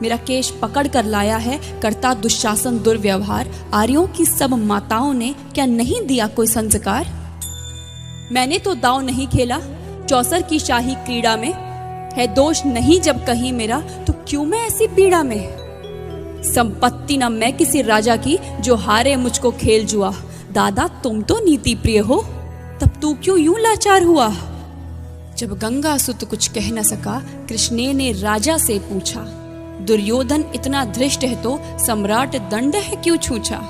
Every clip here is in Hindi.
मेरा केश पकड़ कर लाया है, करता दुशासन दुर्व्यवहार। आर्यों की सब माताओं ने क्या नहीं दिया कोई संस्कार? मैंने तो दांव नहीं खेला चौसर की शाही क्रीड़ा में, है दोष नहीं जब कहीं मेरा, तो क्यों मैं ऐसी पीड़ा में? संपत्ति न मैं किसी राजा की, जो हारे मुझको खेल जुआ। दादा तुम तो नीति प्रिय हो, तब तू क्यों यूं लाचार हुआ? जब गंगा सुत कुछ कह न सका, कृष्ण ने राजा से पूछा। दुर्योधन इतना धृष्ट है तो सम्राट दंड है क्यों छूछा?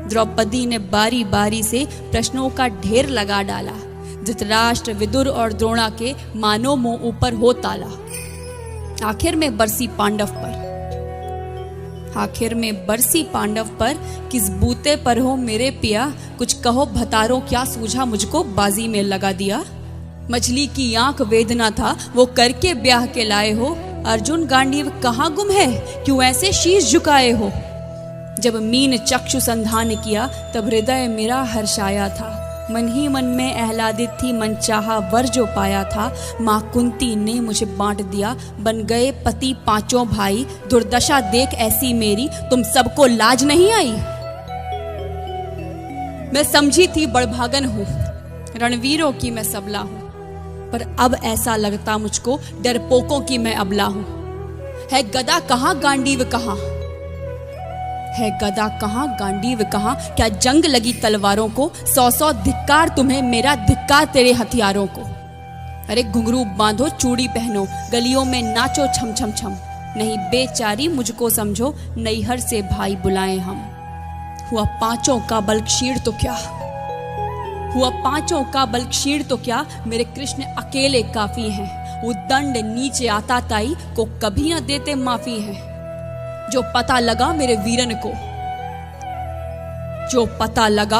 द्रौपदी ने बारी बारी से प्रश्नों का ढेर लगा डाला। धृतराष्ट्र, विदुर और द्रोणा के मानो मुंह ऊपर हो ताला। आखिर में बरसी पांडव पर, किस बूते पर हो मेरे पिया? कुछ कहो भतारो क्या सूझा मुझको, बाजी में लगा दिया। मछली की आंख वेदना था, वो करके ब्याह के लाए हो। अर्जुन गांडीव कहाँ गुम है, क्यों ऐसे शीश झुकाए हो? जब मीन चक्षु संधान किया, तब हृदय मेरा हर्षाया था। मन ही मन में आह्लादित थी, मन चाहा वर जो पाया था। माँ कुंती ने मुझे बांट दिया, बन गए पति पांचों भाई। दुर्दशा देख ऐसी मेरी, तुम सबको लाज नहीं आई? मैं समझी थी बड़भागन हूँ, रणवीरों की मैं सबला हूँ, पर अब ऐसा लगता मुझको डरपोकों की मैं अबला हूँ। है गदा कहाँ गांडीव कहाँ, है गदा कहाँ गांडीव कहाँ? क्या जंग लगी तलवारों को? 100 धिक्कार तुम्हें, मेरा धिक्कार तेरे हथियारों को। अरे घुंघरू बांधो, चूड़ी पहनो, गलियों में नाचो छम छम छम। नहीं बेचारी मुझको समझो, नैहर से भाई बुलाएं हम। हुआ पांचों का बल क्षीण तो क्या, मेरे कृष्ण अकेले काफी हैं। वो दंड नीचे आता ताई को कभी न देते माफी है। जो पता लगा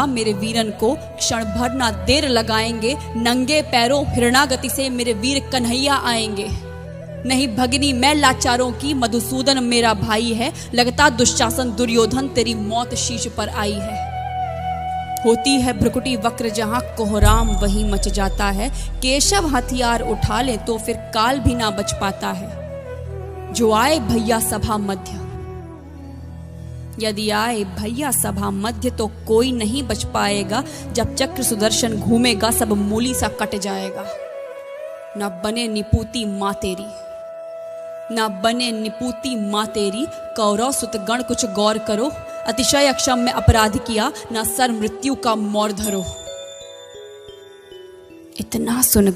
मेरे वीरन को, क्षण भर ना देर लगाएंगे। नंगे पैरों हिरणागति से मेरे वीर कन्हैया आएंगे। नहीं भगनी मैं लाचारों की, मधुसूदन मेरा भाई है। लगता दुशासन दुर्योधन, तेरी मौत शीश पर आई है। होती है भ्रुकुटी वक्र जहां, कोहराम वही मच जाता है। केशव हथियार उठा ले तो फिर काल भी ना बच पाता है। जो आए भैया सभा मध्य, यदि आए भैया सभा मध्य, तो कोई नहीं बच पाएगा। जब चक्र सुदर्शन घूमेगा, सब मूली सा कट जाएगा। ना बने निपूती माँ तेरी, कौरव सुत गण कुछ गौर करो। अतिशय अक्षम में अपराध किया, ना सर मृत्यु का मोर धरो। इतना सुन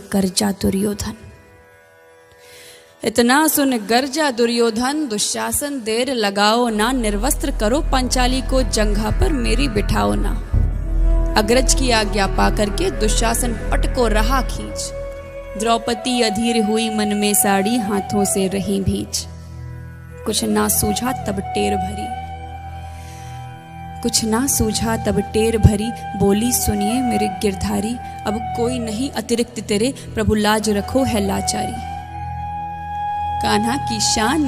गर्जा दुर्योधन, दुशासन देर लगाओ ना। निर्वस्त्र करो पंचाली को, जंघा पर मेरी बिठाओ ना। अग्रज की आज्ञा पा करके दुशासन पट को रहा खींच। द्रौपदी अधीर हुई मन में साड़ी, हाथों से रही भींच। कुछ ना सूझा तब टेर भरी, बोली सुनिए मेरे गिरधारी। अब कोई नहीं अतिरिक्त तेरे, प्रभु लाज रखो है लाचारी। कान्हा की शान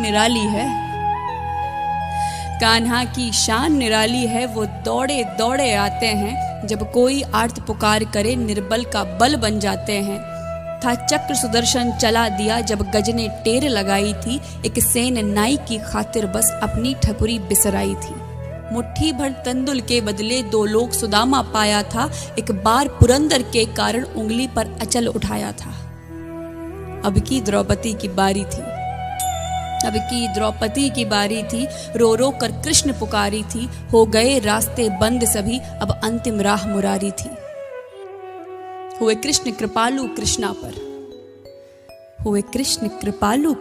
निराली है, वो दौड़े दौड़े आते हैं। जब कोई आर्त पुकार करे, निर्बल का बल बन जाते हैं। था चक्र सुदर्शन चला दिया, जब गज ने टेर लगाई थी। एक सेन नाई की खातिर बस अपनी ठकुरी बिसराई थी। मुट्ठी भर तंदुल के बदले 2 लोग सुदामा पाया था। एक बार पुरंदर के कारण उंगली पर अचल उठाया था। अब की द्रौपदी की बारी थी, रो रो कर कृष्ण पुकारी थी। हो गए रास्ते बंद सभी, अब अंतिम राह मुरारी थी। हुए कृष्ण कृपालु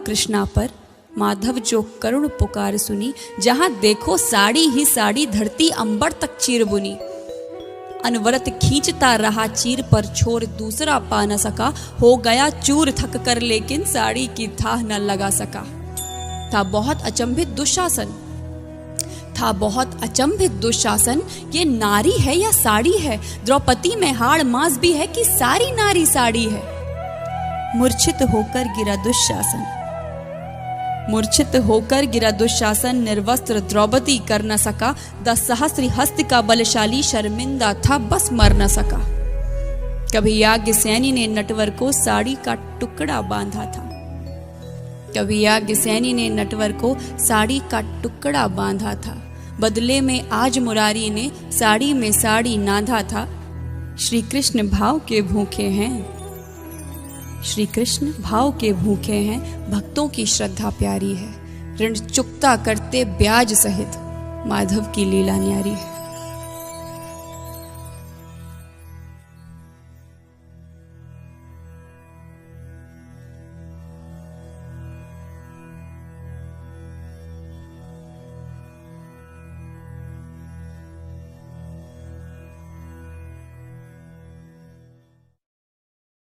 कृष्णा पर, माधव जो करुण पुकार सुनी। जहां देखो साड़ी ही साड़ी, धरती अंबर तक चीर बुनी। अनवरत खींचता रहा चीर पर, छोर दूसरा पा न सका। हो गया चूर थक कर, लेकिन साड़ी की थाह न लगा सका। था बहुत अचंभित दुशासन, ये नारी है या साड़ी है? द्रौपदी में हाड़ मांस भी है कि सारी नारी साड़ी है? मूर्छित होकर गिरा दुशासन, निर्वस्त्र द्रौपदी कर न सका। 10 सहस्त्र हस्त का बलशाली, शर्मिंदा था बस मर न सका। कभी याज्ञसेनी ने नटवर को साड़ी का टुकड़ा बांधा था। कभी याज्ञसेनी ने नटवर को साड़ी का टुकड़ा बांधा था, बदले में आज मुरारी ने साड़ी में साड़ी नाधा था। श्री कृष्ण भाव के भूखे हैं, श्री कृष्ण भाव के भूखे हैं, भक्तों की श्रद्धा प्यारी है। ऋण चुकता करते ब्याज सहित, माधव की लीला न्यारी है।